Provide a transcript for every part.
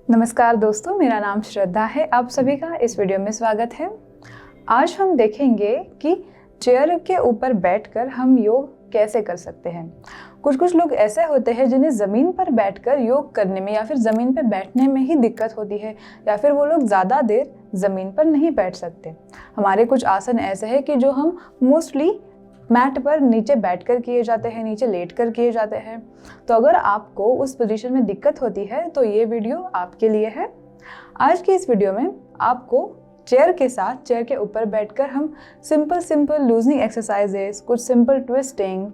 नमस्कार दोस्तों, मेरा नाम श्रद्धा है। आप सभी का इस वीडियो में स्वागत है। आज हम देखेंगे कि चेयर के ऊपर बैठकर हम योग कैसे कर सकते हैं। कुछ लोग ऐसे होते हैं जिन्हें ज़मीन पर बैठकर योग करने में या फिर ज़मीन पर बैठने में ही दिक्कत होती है, या फिर वो लोग ज़्यादा देर ज़मीन पर नहीं बैठ सकते। हमारे कुछ आसन ऐसे हैं कि जो हम मोस्टली मैट पर नीचे बैठकर किए जाते हैं, नीचे लेटकर किए जाते हैं। तो अगर आपको उस पोजीशन में दिक्कत होती है तो ये वीडियो आपके लिए है। आज की इस वीडियो में आपको चेयर के साथ, चेयर के ऊपर बैठकर हम सिंपल लूजनिंग एक्सरसाइजेस, कुछ सिंपल ट्विस्टिंग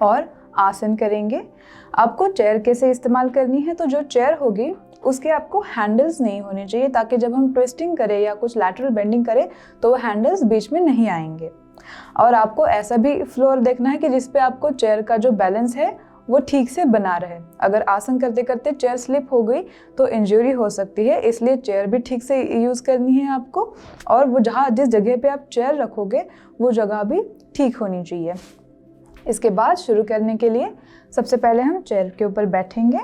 और आसन करेंगे। आपको चेयर कैसे इस्तेमाल करनी है, तो जो चेयर होगी उसके आपको हैंडल्स नहीं होने चाहिए, ताकि जब हम ट्विस्टिंग करें या कुछ लैटरल बेंडिंग करें तो वो हैंडल्स बीच में नहीं आएंगे। और आपको ऐसा भी फ्लोर देखना है कि जिस पे आपको चेयर का जो बैलेंस है वो ठीक से बना रहे। अगर आसन करते करते चेयर स्लिप हो गई तो इंजरी हो सकती है, इसलिए चेयर भी ठीक से यूज़ करनी है आपको। और वो जिस जगह पे आप चेयर रखोगे वो जगह भी ठीक होनी चाहिए। इसके बाद शुरू करने के लिए सबसे पहले हम चेयर के ऊपर बैठेंगे।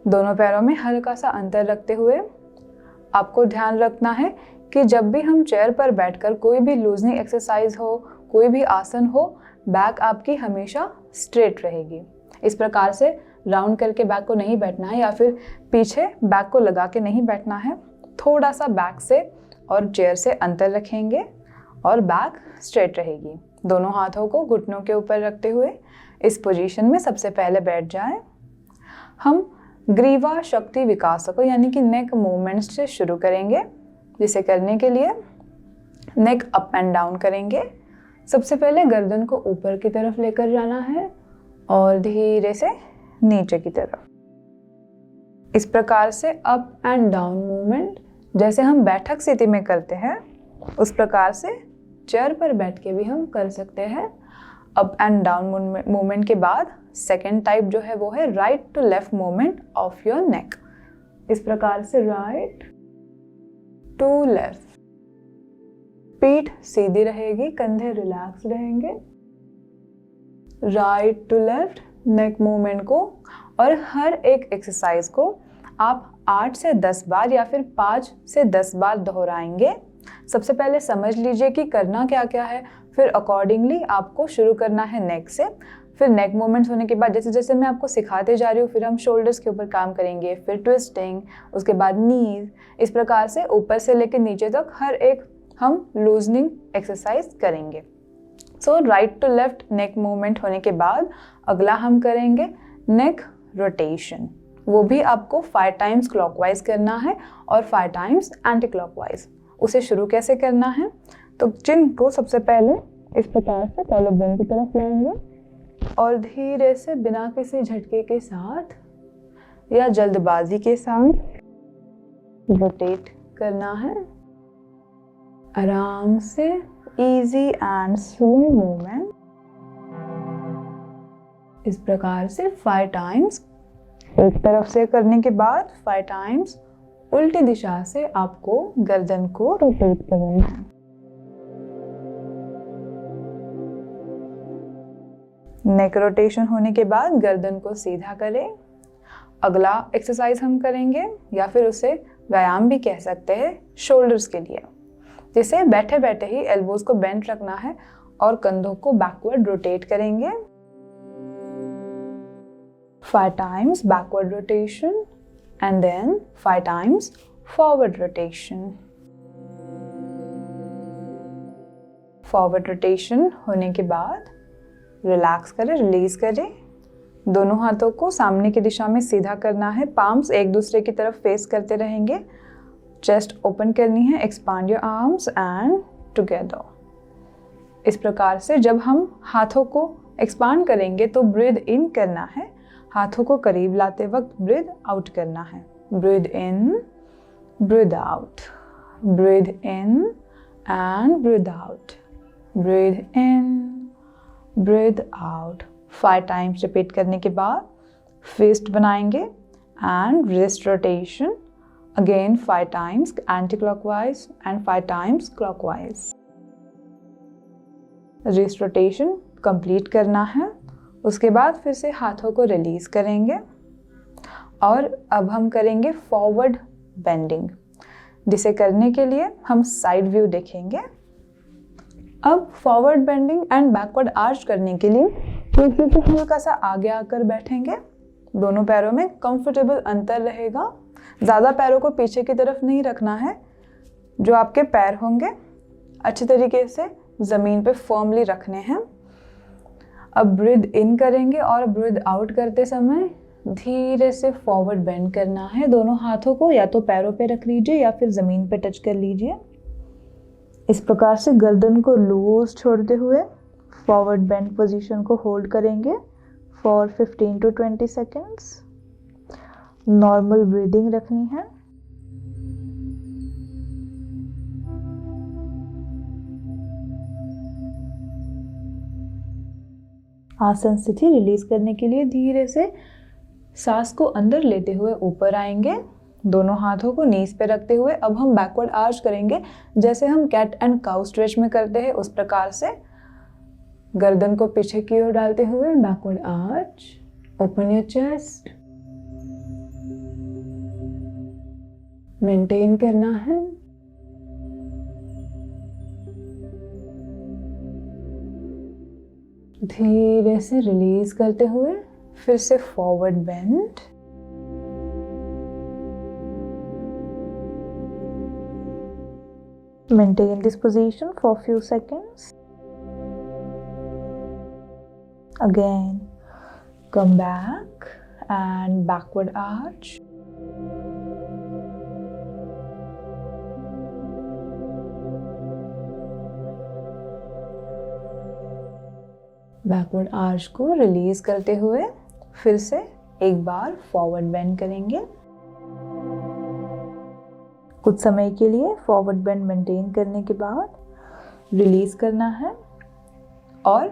दोनों पैरों में हल्का सा अंतर रखते हुए आपको ध्यान रखना है कि जब भी हम चेयर पर बैठकर कोई भी लूजनिंग एक्सरसाइज हो, कोई भी आसन हो, बैक आपकी हमेशा स्ट्रेट रहेगी। इस प्रकार से राउंड करके बैक को नहीं बैठना है या फिर पीछे बैक को लगा के नहीं बैठना है। थोड़ा सा बैक से और चेयर से अंतर रखेंगे और बैक स्ट्रेट रहेगी। दोनों हाथों को घुटनों के ऊपर रखते हुए इस पोजीशन में सबसे पहले बैठ जाएं। हम ग्रीवा शक्ति विकास को यानी कि नेक मूवमेंट्स से शुरू करेंगे, जिसे करने के लिए नेक अप एंड डाउन करेंगे। सबसे पहले गर्दन को ऊपर की तरफ लेकर जाना है और धीरे से नीचे की तरफ। इस प्रकार से अप एंड डाउन मूवमेंट जैसे हम बैठक स्थिति में करते हैं उस प्रकार से चेयर पर बैठ के भी हम कर सकते हैं। अप एंड डाउन मूवमेंट के बाद सेकेंड टाइप जो है वो है right to left movement of your neck. इस प्रकार से राइट टू लेफ्ट, पीठ सीधी रहेगी, कंधे रिलैक्स रहेंगे। Right to left neck movement को और हर एक एक्सरसाइज को आप 8 से 10 बार या फिर 5 से 10 बार दोहराएंगे। सबसे पहले समझ लीजिए कि करना क्या क्या है, फिर अकॉर्डिंगली आपको शुरू करना है नेक से। फिर नेक मूवमेंट्स होने के बाद जैसे जैसे मैं आपको सिखाते जा रही हूँ, फिर हम शोल्डर्स के ऊपर काम करेंगे, फिर ट्विस्टिंग, उसके बाद नीज। इस प्रकार से ऊपर से लेकर नीचे तक हर एक हम लूजनिंग एक्सरसाइज करेंगे। So right to left neck movement होने के बाद अगला हम करेंगे नेक रोटेशन। वो भी आपको 5 टाइम्स क्लॉकवाइज करना है और 5 टाइम्स एंटी क्लॉकवाइज। उसे शुरू कैसे करना है, तो चिन को सबसे पहले इस प्रकार से कॉलर बोन की तरफ लाएंगे और धीरे से बिना किसी झटके के साथ या जल्दबाजी के साथ रोटेट करना है। आराम से इजी एंड स्लो मूवमेंट। इस प्रकार से 5 टाइम्स एक तरफ से करने के बाद 5 टाइम्स उल्टी दिशा से आपको गर्दन को रोटेट करना है। नेक रोटेशन होने के बाद गर्दन को सीधा करें। अगला एक्सरसाइज हम करेंगे या फिर उसे व्यायाम भी कह सकते हैं शोल्डर्स के लिए, जिसे बैठे बैठे ही एल्बोज को बेंड रखना है और कंधों को बैकवर्ड रोटेट करेंगे। 5 times backward rotation and then 5 times forward rotation. Forward rotation होने के बाद रिलैक्स करें, रिलीज करें। दोनों हाथों को सामने की दिशा में सीधा करना है। पाम्स एक दूसरे की तरफ फेस करते रहेंगे। चेस्ट ओपन करनी है। Expand your arms and together. इस प्रकार से जब हम हाथों को एक्सपांड करेंगे तो ब्रीथ इन करना है, हाथों को करीब लाते वक्त ब्रीथ आउट करना है। Breathe in, breathe out, breathe in and breathe out, breathe in, breathe out. 5 times repeat करने के बाद फिस्ट बनाएंगे and wrist rotation. Again 5 times anticlockwise and 5 times clockwise. Wrist rotation complete करना है। उसके बाद फिर से हाथों को रिलीज करेंगे और अब हम करेंगे फॉरवर्ड बेंडिंग, जिसे करने के लिए हम साइड व्यू देखेंगे। अब forward bending and backward arch करने के लिए पीछे से हल्का सा आगे आकर बैठेंगे। दोनों पैरों में कंफर्टेबल अंतर रहेगा। ज़्यादा पैरों को पीछे की तरफ नहीं रखना है। जो आपके पैर होंगे अच्छे तरीके से ज़मीन पे फर्मली रखने हैं। अब ब्रीथ इन करेंगे और ब्रीथ आउट करते समय धीरे से फॉरवर्ड बेंड करना है। दोनों हाथों को या तो पैरों पे रख लीजिए या फिर ज़मीन पे टच कर लीजिए। इस प्रकार से गर्दन को लूज छोड़ते हुए फॉरवर्ड बेंड पोजीशन को होल्ड करेंगे for 15 to 20 seconds. Normal breathing रखनी है। आसन स्थिति रिलीज करने के लिए धीरे से सांस को अंदर लेते हुए ऊपर आएंगे। दोनों हाथों को नीज पे रखते हुए अब हम बैकवर्ड आर्च करेंगे, जैसे हम कैट एंड काउ स्ट्रेच में करते हैं उस प्रकार से। गर्दन को पीछे की ओर डालते हुए backward arch, open your chest, maintain करना है। धीरे से रिलीज करते हुए फिर से forward bend. Maintain this position for a few seconds. Again, come back and backward arch. Backward arch को रिलीज करते हुए फिर से एक बार फॉरवर्ड बेंड करेंगे। कुछ समय के लिए फॉरवर्ड बेंड मेंटेन करने के बाद रिलीज करना है और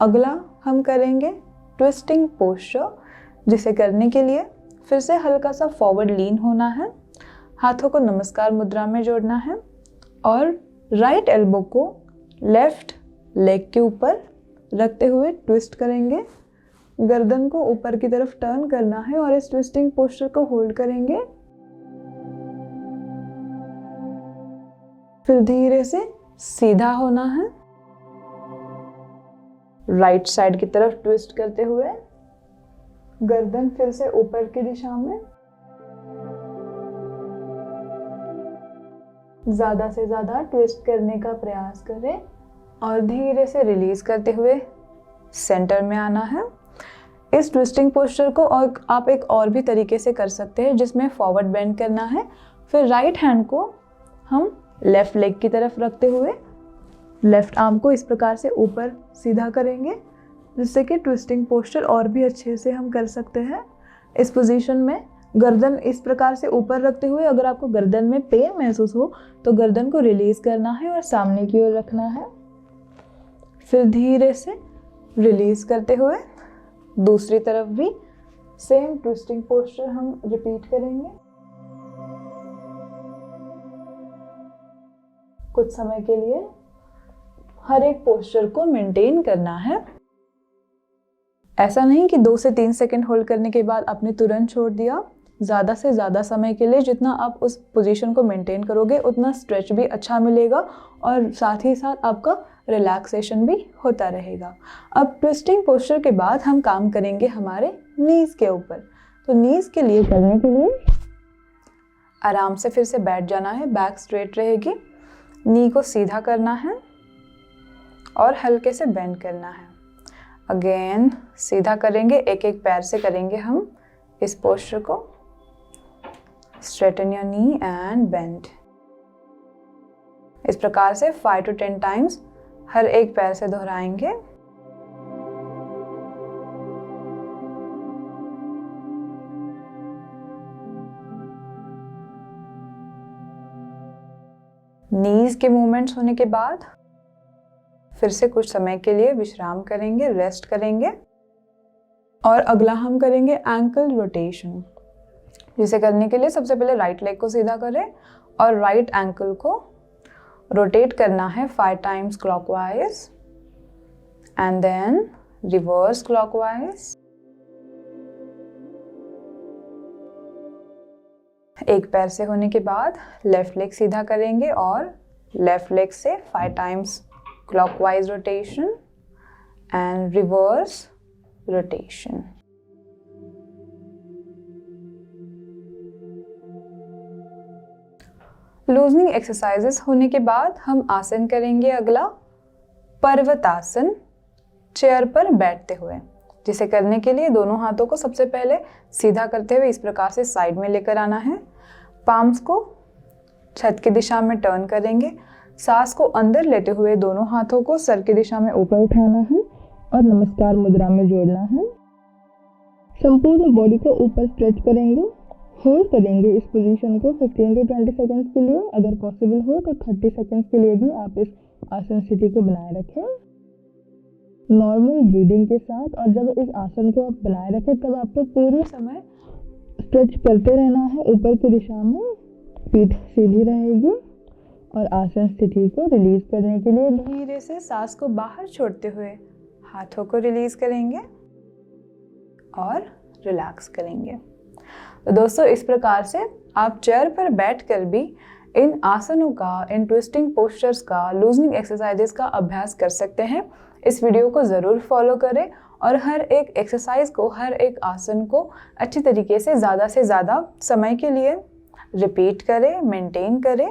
अगला हम करेंगे ट्विस्टिंग पोस्चर, जिसे करने के लिए फिर से हल्का सा फॉरवर्ड लीन होना है। हाथों को नमस्कार मुद्रा में जोड़ना है और राइट एल्बो को लेफ्ट लेग के ऊपर रखते हुए ट्विस्ट करेंगे। गर्दन को ऊपर की तरफ टर्न करना है और इस ट्विस्टिंग पोस्चर को होल्ड करेंगे। फिर धीरे से सीधा होना है, राइट साइड की तरफ ट्विस्ट करते हुए गर्दन फिर से ऊपर की दिशा में। ज्यादा से ज्यादा ट्विस्ट करने का प्रयास करें और धीरे से रिलीज करते हुए सेंटर में आना है। इस ट्विस्टिंग पोस्चर को और आप एक और भी तरीके से कर सकते हैं, जिसमें फॉरवर्ड बेंड करना है। फिर राइट हैंड को हम लेफ्ट लेग की तरफ रखते हुए लेफ्ट आर्म को इस प्रकार से ऊपर सीधा करेंगे, जिससे कि ट्विस्टिंग पोस्चर और भी अच्छे से हम कर सकते हैं। इस पोजीशन में गर्दन इस प्रकार से ऊपर रखते हुए अगर आपको गर्दन में पेन महसूस हो तो गर्दन को रिलीज करना है और सामने की ओर रखना है। फिर धीरे से रिलीज करते हुए दूसरी तरफ भी सेम ट्विस्टिंग पोस्चर हम रिपीट करेंगे। कुछ समय के लिए हर एक पोस्चर को मेंटेन करना है। ऐसा नहीं कि 2 से 3 सेकंड होल्ड करने के बाद आपने तुरंत छोड़ दिया। ज़्यादा से ज़्यादा समय के लिए जितना आप उस पोजीशन को मेंटेन करोगे उतना स्ट्रेच भी अच्छा मिलेगा और साथ ही साथ आपका रिलैक्सेशन भी होता रहेगा। अब ट्विस्टिंग पोस्चर के बाद हम काम करेंगे हमारे नीज के ऊपर। तो नीज के लिए करने के लिए आराम से फिर से बैठ जाना है, बैक स्ट्रेट रहेगी, नी को सीधा करना है और हल्के से बेंड करना है। अगेन सीधा करेंगे, एक एक पैर से करेंगे हम इस पोस्चर को। Straighten your knee and bend. इस प्रकार से 5 to 10 टाइम्स हर एक पैर से दोहराएंगे। नीज के मूवमेंट्स होने के बाद फिर से कुछ समय के लिए विश्राम करेंगे, रेस्ट करेंगे और अगला हम करेंगे एंकल रोटेशन, जिसे करने के लिए सबसे पहले राइट लेग को सीधा करें और राइट एंकल को रोटेट करना है 5 times clockwise and then reverse clockwise. एक पैर से होने के बाद लेफ्ट लेग सीधा करेंगे और लेफ्ट लेग से 5 times clockwise rotation and reverse rotation. Loosening exercises होने के बाद हम आसन करेंगे अगला पर्वतासन, चेयर पर बैठते हुए, जिसे करने के लिए दोनों हाथों को सबसे पहले सीधा करते हुए इस प्रकार से साइड में लेकर आना है। पाम्स को छत की दिशा में टर्न करेंगे। सांस को अंदर लेते हुए दोनों हाथों को सर की दिशा में ऊपर उठाना है और नमस्कार मुद्रा में जोड़ना है। संपूर्ण बॉडी को ऊपर स्ट्रेच करेंगे। होल्ड करेंगे इस पोजीशन को 15 से 20 सेकंड्स के लिए। अगर पॉसिबल हो तो 30 सेकंड्स के लिए भी आप इस आसन स्थिति को बनाए रखें नॉर्मल ब्रीदिंग के साथ। और जब इस आसन को आप बनाए रखें तब आपको पूरे समय स्ट्रेच करते रहना है ऊपर की दिशा में। पीठ सीधी रहेगी और आसन स्थिति को रिलीज करने के लिए धीरे से सांस को बाहर छोड़ते हुए हाथों को रिलीज करेंगे और रिलैक्स करेंगे। तो दोस्तों, इस प्रकार से आप चेयर पर बैठकर भी इन आसनों का, इन ट्विस्टिंग पोस्चर्स का, लूजनिंग एक्सरसाइजेस का अभ्यास कर सकते हैं। इस वीडियो को ज़रूर फॉलो करें और हर एक एक्सरसाइज को, हर एक आसन को अच्छी तरीके से ज़्यादा समय के लिए रिपीट करें, मेंटेन करें।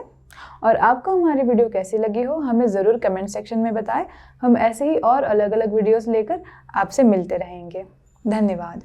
और आपको हमारी वीडियो कैसी लगी हो हमें ज़रूर कमेंट सेक्शन में बताएं। हम ऐसे ही और अलग अलग वीडियोस लेकर आपसे मिलते रहेंगे। धन्यवाद।